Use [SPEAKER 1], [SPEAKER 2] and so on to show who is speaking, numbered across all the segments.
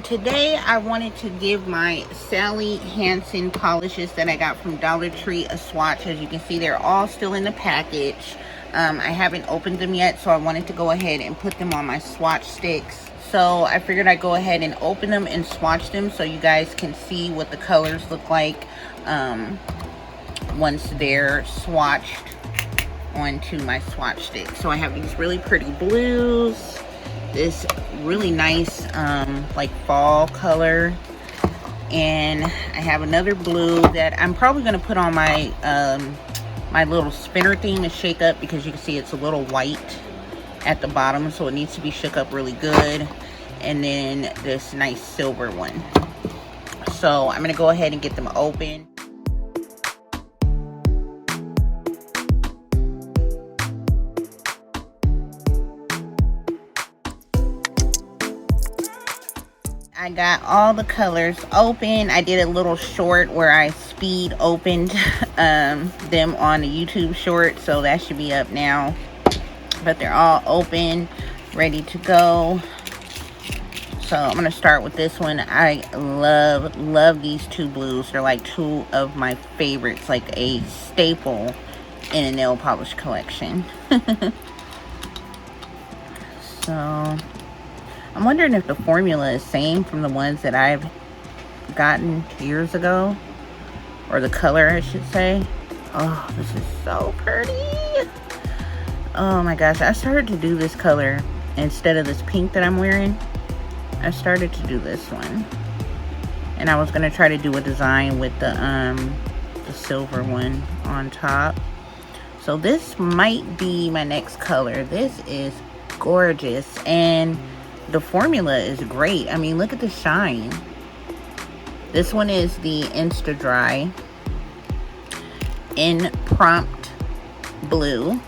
[SPEAKER 1] Today I wanted to give my Sally Hansen polishes that I got from Dollar Tree a swatch. As you can see, they're all still in the package. I haven't opened them yet, so I wanted to go ahead and put them on my swatch sticks. So I figured I'd go ahead and open them and swatch them so you guys can see what the colors look like once they're swatched onto my swatch stick. So I have these really pretty blues, this really nice like fall color, and I have another blue that I'm probably going to put on my my little spinner thing to shake up, because you can see it's a little white at the bottom, so it needs to be shook up really good. And then this nice silver one. So I'm going to go ahead and get them open. I got all the colors open. I did a little short where I speed opened them on the YouTube short, so that should be up now. But they're all open, ready to go. So I'm gonna start with this one. I love these two blues. They're like two of my favorites, like a staple in a nail polish collection. So I'm wondering if the formula is same from the ones that I've gotten years ago, or the color I should say. Oh, this is so pretty. Oh my gosh, I started to do this color instead of this pink that I'm wearing. I started to do this one, and I was gonna try to do a design with the silver one on top. So this might be my next color. This is gorgeous, and the formula is great. I mean, look at the shine. This one is the Insta Dry in Prompt Blue.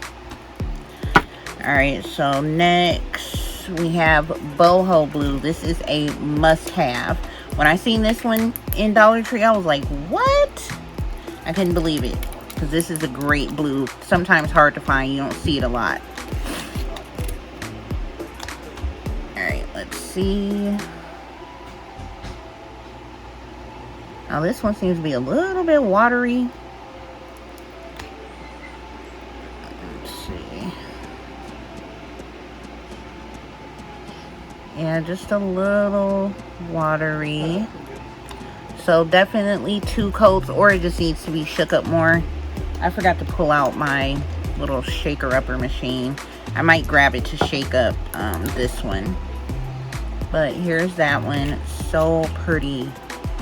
[SPEAKER 1] Alright, so next we have Boho Blue. This is a must-have. When I seen this one in Dollar Tree, I was like, what? I couldn't believe it, because this is a great blue. Sometimes hard to find. You don't see it a lot. Let's see. Now this one seems to be a little bit watery. Let's see. Yeah, just a little watery. So definitely 2 coats, or it just needs to be shook up more. I forgot to pull out my little shaker upper machine. I might grab it to shake up this one. But here's that one. So pretty.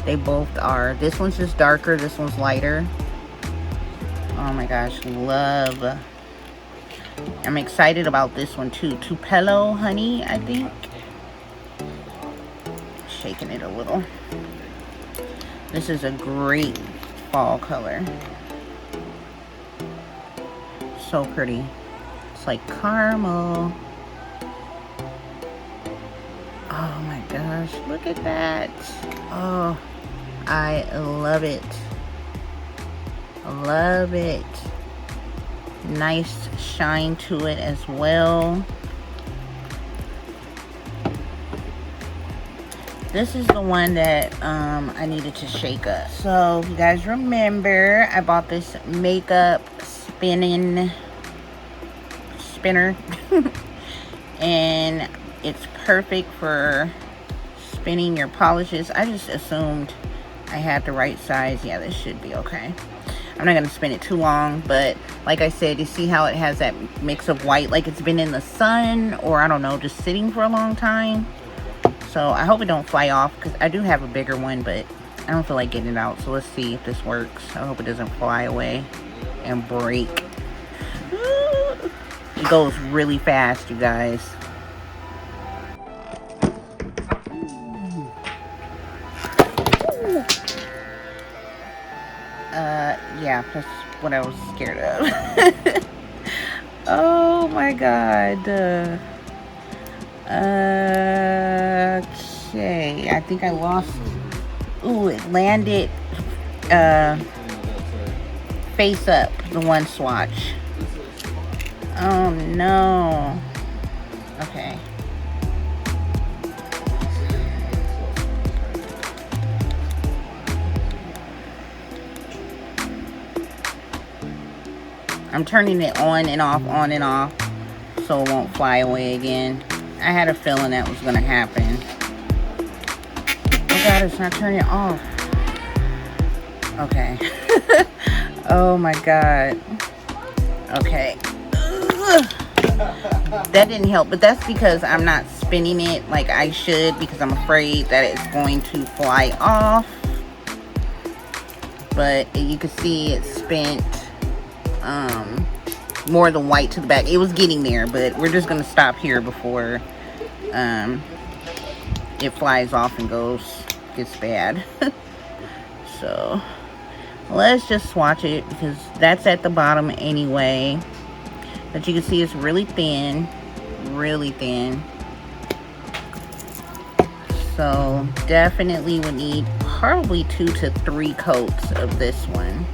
[SPEAKER 1] They both are. This one's just darker. This one's lighter. Oh my gosh. Love. I'm excited about this one too. Tupelo Honey, I think. Shaking it a little. This is a great fall color. So pretty. It's like caramel. Oh my gosh, look at that. Oh, I love it. Love it. Nice shine to it as well. This is the one that I needed to shake up. So if you guys remember, I bought this makeup spinner and it's perfect for spinning your polishes. I just assumed I had the right size. Yeah, this should be okay. I'm not going to spin it too long, but like I said, you see how it has that mix of white, like it's been in the sun, or I don't know, just sitting for a long time. So I hope it don't fly off, because I do have a bigger one, but I don't feel like getting it out. So let's see if this works. I hope it doesn't fly away and break. It goes really fast, you guys. Yeah, that's what I was scared of. Oh my god. Okay, I think I lost. Ooh, it landed face up, the one swatch. Oh no. Okay. I'm turning it on and off, so it won't fly away again. I had a feeling that was gonna happen. Oh God, it's not turning off. Okay. Oh my God. Okay. That didn't help, but that's because I'm not spinning it like I should, because I'm afraid that it's going to fly off. But you can see it spent more than white to the back. It was getting there, but we're just gonna stop here before it flies off and gets bad. So let's just swatch it, because that's at the bottom anyway. But you can see it's really thin, so definitely would need probably 2 to 3 coats of this one.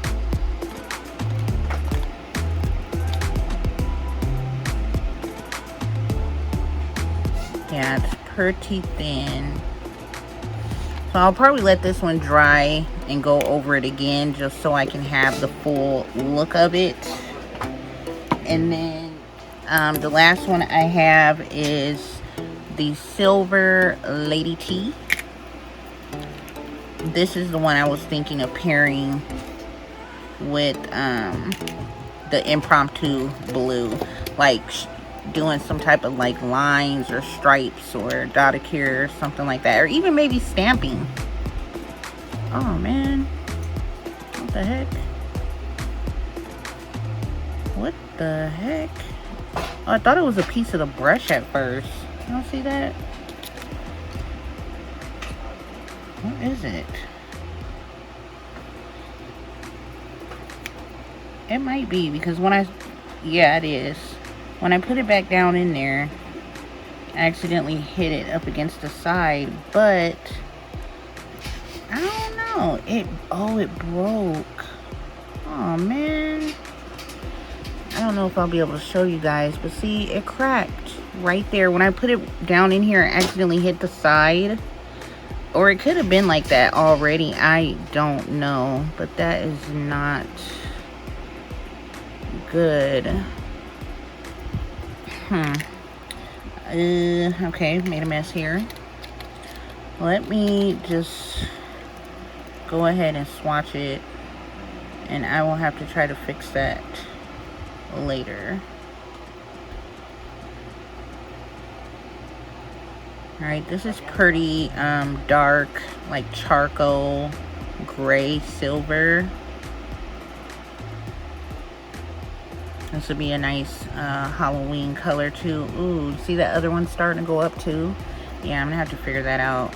[SPEAKER 1] Yeah, it's pretty thin. So I'll probably let this one dry and go over it again, just so I can have the full look of it. And then the last one I have is the Silver Lady T. This is the one I was thinking of pairing with the Impromptu Blue, like doing some type of like lines or stripes or dotted care or something like that, or even maybe stamping. Oh man, what the heck? What the heck? Oh, I thought it was a piece of the brush at first. You don't see that? What is it? It might be, because when yeah, it is. When I put it back down in there, I accidentally hit it up against the side, but I don't know. It broke. Oh man. I don't know if I'll be able to show you guys, but see, it cracked right there. When I put it down in here, I accidentally hit the side. Or it could have been like that already. I don't know. But that is not good. Okay, made a mess here. Let me just go ahead and swatch it. And I will have to try to fix that later. Alright, this is pretty dark, like charcoal, gray, silver. This would be a nice Halloween color too. Ooh, see that other one starting to go up too? Yeah, I'm gonna have to figure that out.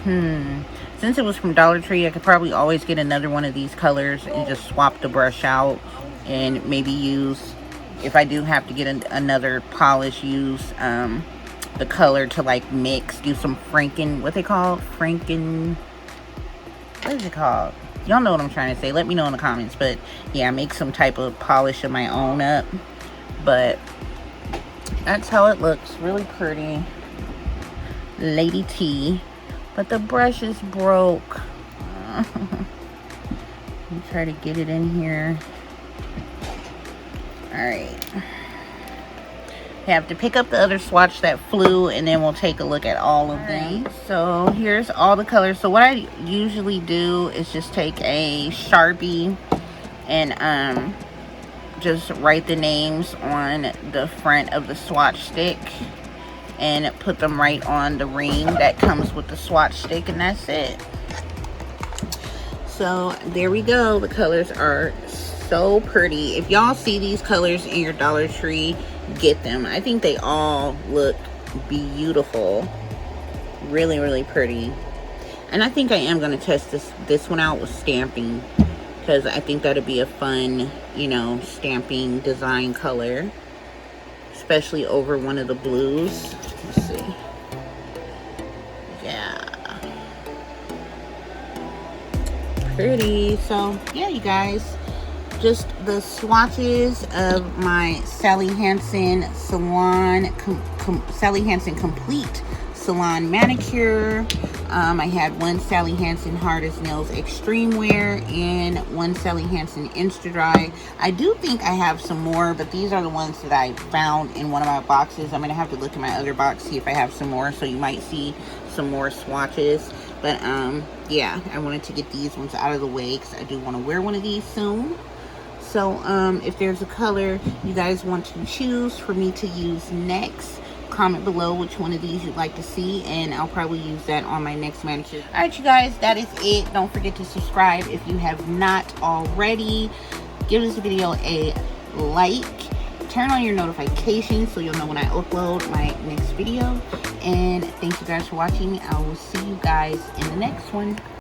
[SPEAKER 1] Since it was from Dollar Tree, I could probably always get another one of these colors and just swap the brush out, and maybe use, if I do have to get another polish, use the color to like mix, do some what is it called? Y'all know what I'm trying to say. Let me know in the comments. But yeah, make some type of polish of my own up. But that's how it looks. Really pretty. Lady T. But the brush is broke. Let me try to get it in here. Alright. Have to pick up the other swatch that flew, and then we'll take a look at all of them. So here's all the colors. So what I usually do is just take a Sharpie and just write the names on the front of the swatch stick and put them right on the ring that comes with the swatch stick, and that's it. So there we go. The colors are so pretty. If y'all see these colors in your Dollar Tree, get them. I think they all look beautiful. Really, really pretty. And I think I am going to test this one out with stamping, because I think that'd be a fun, you know, stamping design color, especially over one of the blues. Let's see. Yeah, pretty. So yeah, you guys, just the swatches of my Sally Hansen Salon Sally Hansen Complete Salon Manicure. I had one Sally Hansen Hard as Nails Extreme Wear and one Sally Hansen Insta Dry. I do think I have some more, but these are the ones that I found in one of my boxes. I'm gonna have to look in my other box, see if I have some more, so you might see some more swatches. But yeah, I wanted to get these ones out of the way because I do want to wear one of these soon. So if there's a color you guys want to choose for me to use next, comment below which one of these you'd like to see, and I'll probably use that on my next manicure. All right, you guys, that is it. Don't forget to subscribe if you have not already. Give this video a like. Turn on your notifications so you'll know when I upload my next video. And thank you guys for watching. I will see you guys in the next one.